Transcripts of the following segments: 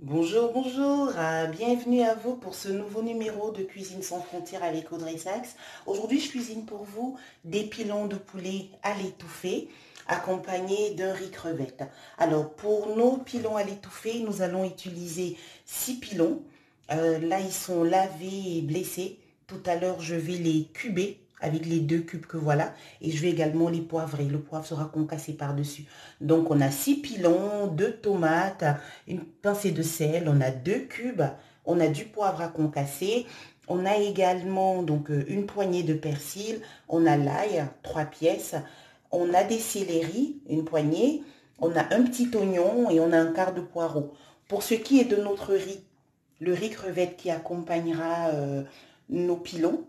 Bonjour, bonjour, bienvenue à vous pour ce nouveau numéro de Cuisine sans frontières avec Audrey Sax. Aujourd'hui, je cuisine pour vous des pilons de poulet à l'étouffée accompagnés d'un riz crevette. Alors, pour nos pilons à l'étouffée, nous allons utiliser 6 pilons. Là, ils sont lavés et blessés. Tout à l'heure, je vais les cuber avec les 2 cubes que voilà. Et je vais également les poivrer. Le poivre sera concassé par-dessus. Donc, on a 6 pilons, 2 tomates, une pincée de sel, on a 2 cubes, on a du poivre à concasser, on a également donc une poignée de persil, on a l'ail, 3 pièces, on a des céleris, une poignée, on a un petit oignon et on a un quart de poireau. Pour ce qui est de notre riz, le riz crevette qui accompagnera nos pilons,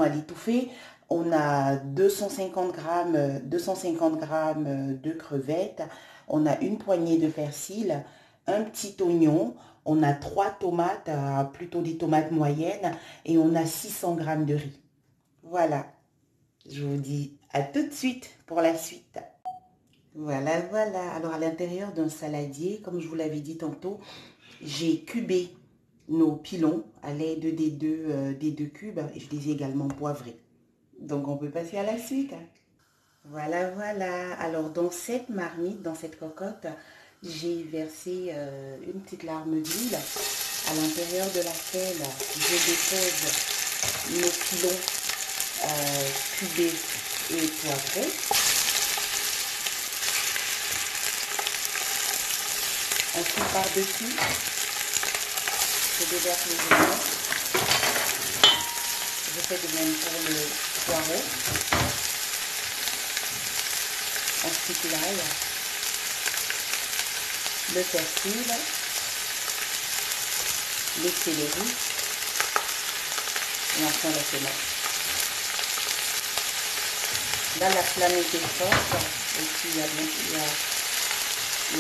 à l'étouffée, on a 250 grammes de crevettes, on a une poignée de persil, un petit oignon, on a 3 tomates, plutôt des tomates moyennes, et on a 600 grammes de riz. Voilà, je vous dis à tout de suite pour la suite. Voilà, voilà. Alors à l'intérieur d'un saladier, comme je vous l'avais dit tantôt, j'ai cubé nos pilons à l'aide des deux cubes et je les ai également poivrés. Donc on peut passer à la suite. Voilà, voilà. Alors dans cette marmite, dans cette cocotte, j'ai versé une petite larme d'huile à l'intérieur de laquelle je dépose nos pilons cubés et poivrés. Ensuite par-dessus, je déverse les oignons. Je fais de même pour le poireau. Ensuite l'ail, le persil, les céleris et enfin la tomate. Là la flamme était forte et puis il y a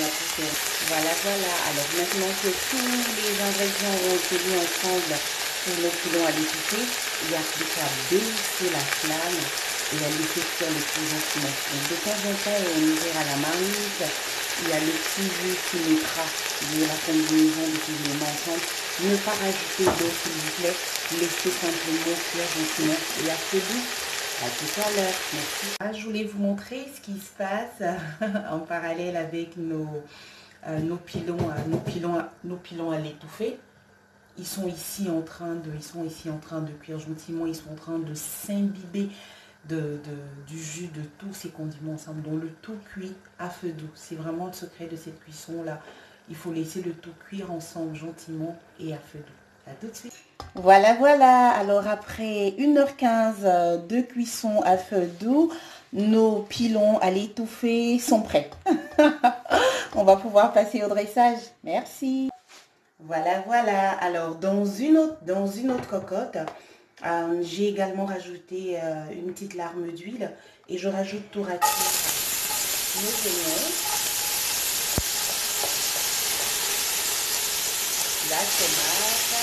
tout fait. Voilà, voilà. Alors maintenant que tous les ingrédients ont été mis ensemble pour nos pilons à l'étouffée, il n'y a plus qu'à baisser la flamme et à laisser cuire le plus gentiment. Donc de temps en temps, on ouvrira la marmite, il y a le petit jus qui mettra de la combinaison de ces éléments ensemble. Ne pas rajouter d'eau s'il vous plaît, laissez simplement cuire gentiment et à feu doux. À tout à l'heure, merci. Je voulais vous montrer ce qui se passe en parallèle avec nos pilons à l'étouffée. Ils sont ici en train de cuire gentiment, ils sont en train de s'imbiber du jus de tous ces condiments ensemble. Donc le tout cuit à feu doux. C'est vraiment le secret de cette cuisson là. Il faut laisser le tout cuire ensemble gentiment et à feu doux. À tout de suite. Voilà, voilà. Alors après 1h15 de cuisson à feu doux, nos pilons à l'étouffée sont prêts. On va pouvoir passer au dressage. Merci. Voilà, voilà. Alors, dans une autre cocotte, j'ai également rajouté une petite larme d'huile et je rajoute tour à tour nos oignons, la tomate,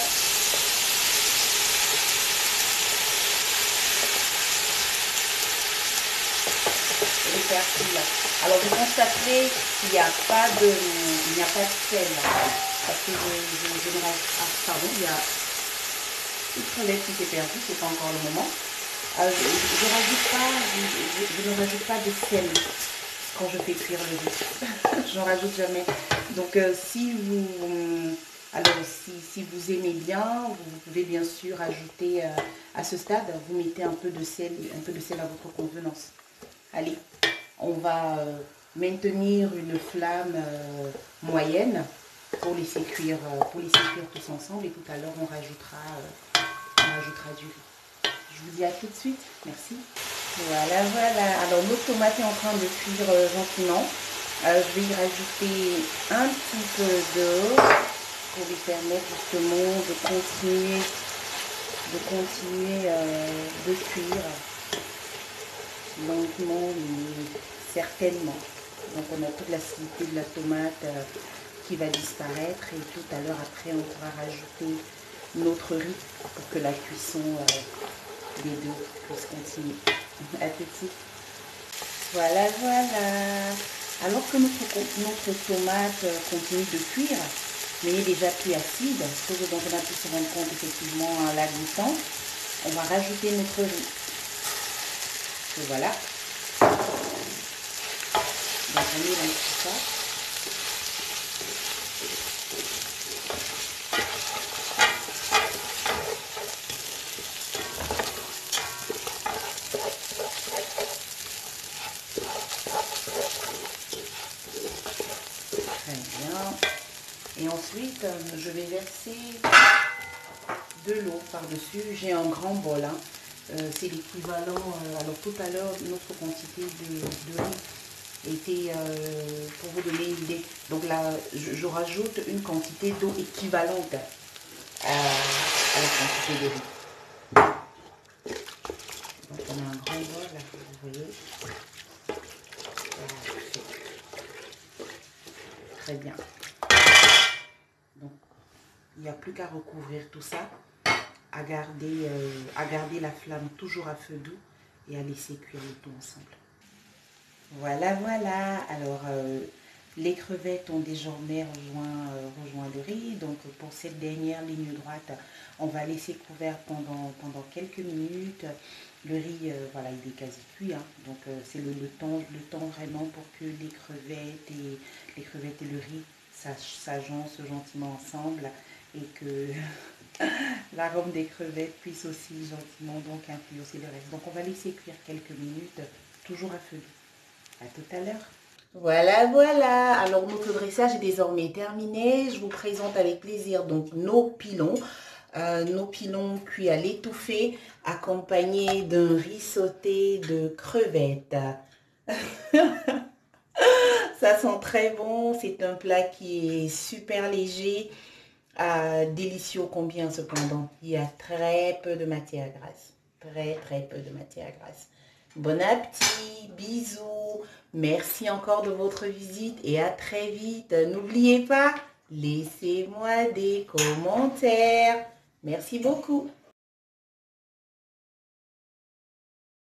et le persil. Alors, vous constaterez qu'il n'y a pas de sel parce que je ne rajoute pas. Pardon, il y a une crevette qui s'est perdue, c'est pas encore le moment. Je ne rajoute pas de sel quand je fais cuire le riz. J'en rajoute jamais. Donc si vous aimez bien, vous pouvez bien sûr ajouter à ce stade, vous mettez un peu de sel à votre convenance. Allez, on va maintenir une flamme moyenne pour laisser cuire tous ensemble et tout à l'heure on rajoutera du riz. Je vous dis à tout de suite. Merci. Voilà, voilà. Alors, notre tomate est en train de cuire gentiment. Je vais y rajouter un petit peu d'eau pour lui permettre justement de cuire lentement mais certainement. Donc, on a toute l'acidité de la tomate qui va disparaître et tout à l'heure après, on pourra rajouter notre riz pour que la cuisson des deux puisse continuer. À tout de suite. Voilà, voilà. Alors que notre tomate continue de cuire, mais est déjà plus acide, ce dont on a pu se rendre compte effectivement en la glissant, on va rajouter notre riz. Et voilà. Donc on mélange tout ça. Très bien. Et ensuite, je vais verser de l'eau par-dessus. J'ai un grand bol. Hein. C'est l'équivalent. Alors tout à l'heure, notre quantité de riz était, pour vous donner une idée. Donc là, je rajoute une quantité d'eau équivalente à la quantité de riz. Donc on a un grand bol là, vous voyez. Très bien. Donc il n'y a plus qu'à recouvrir tout ça, à garder la flamme toujours à feu doux et à laisser cuire le tout ensemble. Voilà, voilà. Alors, les crevettes ont désormais rejoint le riz. Donc, pour cette dernière ligne droite, on va laisser couvert pendant quelques minutes. Le riz, voilà, il est quasi cuit. Hein. Donc, c'est le temps vraiment pour que les crevettes et le riz s'agencent gentiment ensemble et que l'arôme des crevettes puisse aussi gentiment donc influencer le reste. Donc, on va laisser cuire quelques minutes, toujours à feu doux. À tout à l'heure. Voilà, voilà. Alors, notre dressage est désormais terminé. Je vous présente avec plaisir donc nos pilons. Nos pilons cuits à l'étouffée, accompagnés d'un riz sauté de crevettes. Ça sent très bon. C'est un plat qui est super léger, délicieux combien cependant. Il y a très peu de matière grasse. Très peu de matière grasse. Bon appétit, bisous, merci encore de votre visite et à très vite. N'oubliez pas, laissez-moi des commentaires. Merci beaucoup.